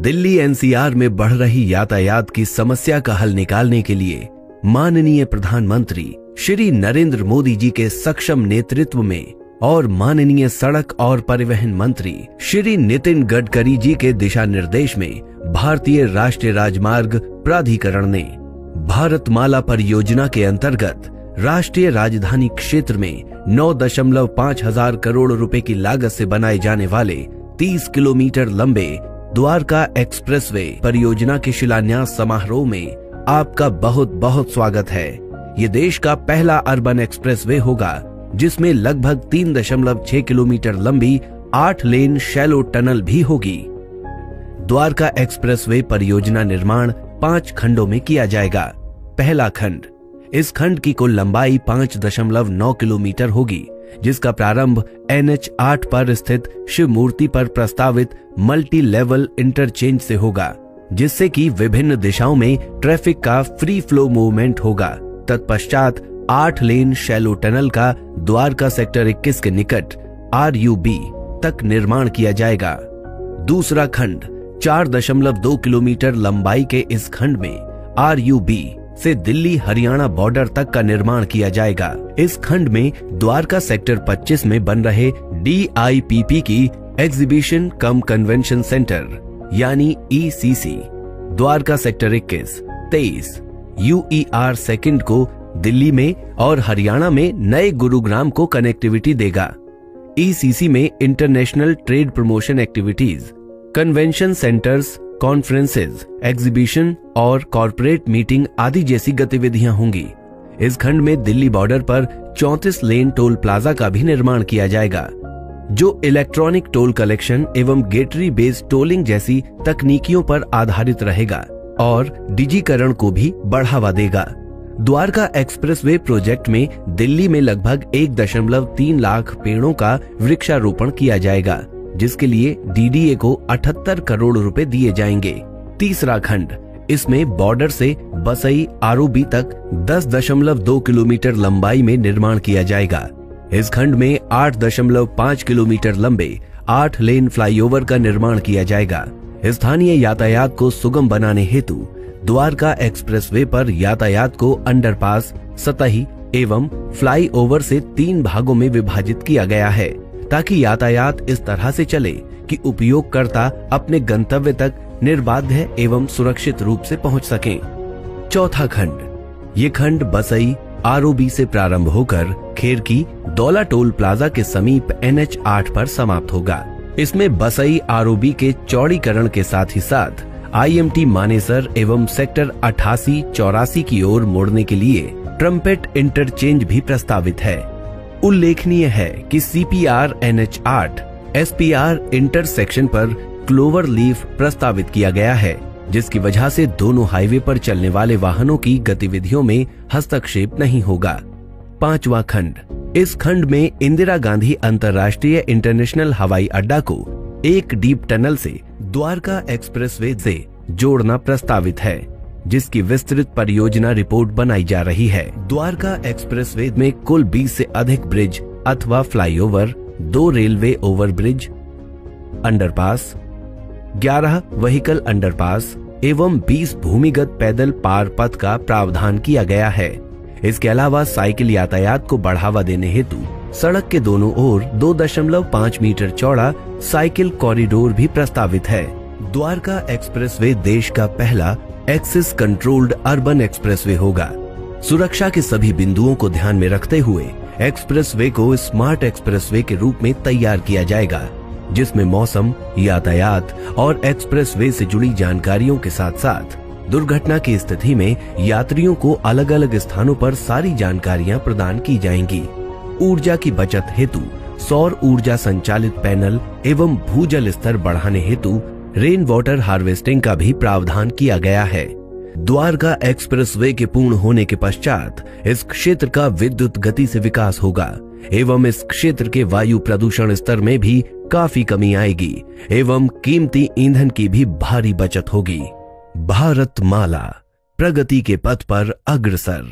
Delhi NCR में बढ़ रही यातायात की समस्या का हल निकालने के लिए माननीय प्रधानमंत्री श्री नरेंद्र मोदी जी के सक्षम नेतृत्व में और माननीय सड़क और परिवहन मंत्री श्री नितिन गडकरी जी के दिशा निर्देश में भारतीय राष्ट्रीय राजमार्ग प्राधिकरण ने भारतमाला परियोजना के अंतर्गत राष्ट्रीय राजधानी क्षेत्र में 9.5 हजार करोड़ रुपए की लागत से बनाए जाने वाले 30 किलोमीटर लंबे द्वारका एक्सप्रेसवे परियोजना के शिलान्यास समारोह में आपका बहुत बहुत स्वागत है। ये देश का पहला अर्बन एक्सप्रेसवे होगा जिसमें लगभग 3.6 किलोमीटर लंबी 8 लेन शैलो टनल भी होगी। द्वारका एक्सप्रेसवे परियोजना निर्माण 5 खंडों में किया जाएगा। पहला खंड, इस खंड की कुल लंबाई 5.9 किलोमीटर होगी, जिसका प्रारंभ NH8 पर स्थित शिव मूर्ति पर प्रस्तावित मल्टी लेवल इंटरचेंज से होगा, जिससे कि विभिन्न दिशाओं में ट्रैफिक का फ्री फ्लो मूवमेंट होगा। तत्पश्चात 8 लेन शैलो टनल का द्वारका सेक्टर 21 के निकट RUB तक निर्माण किया जाएगा। दूसरा खंड, 4.2 किलोमीटर लंबाई के इस खंड में RUB से दिल्ली हरियाणा बॉर्डर तक का निर्माण किया जाएगा। इस खंड में द्वारका सेक्टर 25 में बन रहे DIPP की एग्जीबिशन कम कन्वेंशन सेंटर यानी ECC, Dwarka sector 21, 23 UER second को दिल्ली में और हरियाणा में नए गुरुग्राम को कनेक्टिविटी देगा। ECC में international trade promotion activities, convention centres, conferences, exhibition और कॉर्पोरेट मीटिंग आदि जैसी गतिविधियां होंगी। इस खंड में दिल्ली बॉर्डर पर 34 लेन टोल प्लाजा का भी निर्माण किया जाएगा, जो इलेक्ट्रॉनिक टोल कलेक्शन एवं गेटरी बेस्ड टोलिंग जैसी तकनीकियों पर आधारित रहेगा और डिजिकरण को भी बढ़ावा देगा। द्वारका एक्सप्रेसवे प्रोजेक्ट में दिल्ली में लगभग 1.3 लाख पेड़ों का वृक्षारोपण किया जाएगा, जिसके लिए DDA को 78 करोड़ रुपए दिए जाएंगे। तीसरा खंड, इसमें बॉर्डर से बसई ROB तक 10.2 किलोमीटर लंबाई में निर्माण किया जाएगा। इस खंड में 8.5 किलोमीटर लंबे 8 लेन फ्लाईओवर का निर्माण किया जाएगा। स्थानीय यातायात को सुगम बनाने हेतु द्वारका एक्सप्रेसवे पर यातायात को अंडरपास, सतही एवं फ्लाईओवर से 3 भागों में विभाजित किया गया है, ताकि यातायात इस तरह से चले कि उपयोगकर्ता अपने गंतव्य तक निर्बाध एवं सुरक्षित रूप से पहुंच सकें। चौथा खंड, ये खंड बसई ROB से प्रारंभ होकर खेरकी दौला टोल प्लाजा के समीप NH8 पर समाप्त होगा। इसमें बसई ROB के चौड़ीकरण के साथ ही साथ IMT मानेसर एवं सेक्टर 88-84 की ओर मोड़ने के लिए ट्रम्पेट इंटरचेंज भी प्रस्तावित है। उल्लेखनीय है कि CPR NH8 SPR इंटरसेक्शन पर क्लोवर लीफ प्रस्तावित किया गया है, जिसकी वजह से दोनों हाईवे पर चलने वाले वाहनों की गतिविधियों में हस्तक्षेप नहीं होगा। पांचवा खंड, इस खंड में इंदिरा गांधी अंतर्राष्ट्रीय इंटरनेशनल हवाई अड्डा को एक डीप टनल से द्वारका एक्सप्रेसवे से जोड़ना प्रस्तावित है, जिसकी विस्तृत परियोजना रिपोर्ट बनाई जा रही है। द्वारका एक्सप्रेसवे में कुल 20 से अधिक ब्रिज अथवा flyover, 2 railway overbridge, underpass, 11 vehicle underpass एवं 20 भूमिगत पैदल पार पथ का प्रावधान किया गया है। इसके अलावा साइकिल यातायात को बढ़ावा देने हेतु सड़क के दोनों ओर 2.5 मीटर चौड़ा साइकिल कॉरिडोर भी प्रस्तावित है। द्वारका एक्सप्रेसवे देश का पहला एक्सेस कंट्रोल्ड अर्बन एक्सप्रेसवे होगा। सुरक्षा के सभी बिंदुओं को ध्यान में रखते हुए एक्सप्रेसवे को स्मार्ट एक्सप्रेसवे के रूप में तैयार किया जाएगा, जिसमें मौसम, यातायात और एक्सप्रेसवे से जुड़ी जानकारियों के साथ साथ दुर्घटना की स्थिति में यात्रियों को अलग अलग स्थानों पर सारी जानकारियां प्रदान की जाएंगी। ऊर्जा की बचत हेतु सौर ऊर्जा संचालित पैनल एवं भूजल स्तर बढ़ाने हेतु रेन वाटर हार्वेस्टिंग का भी प्रावधान किया गया है। द्वारका एक्सप्रेसवे के पूर्ण होने के पश्चात इस क्षेत्र का विद्युत गति से विकास होगा एवं इस क्षेत्र के वायु प्रदूषण स्तर में भी काफी कमी आएगी एवं कीमती ईंधन की भी भारी बचत होगी। भारतमाला प्रगति के पथ पर अग्रसर।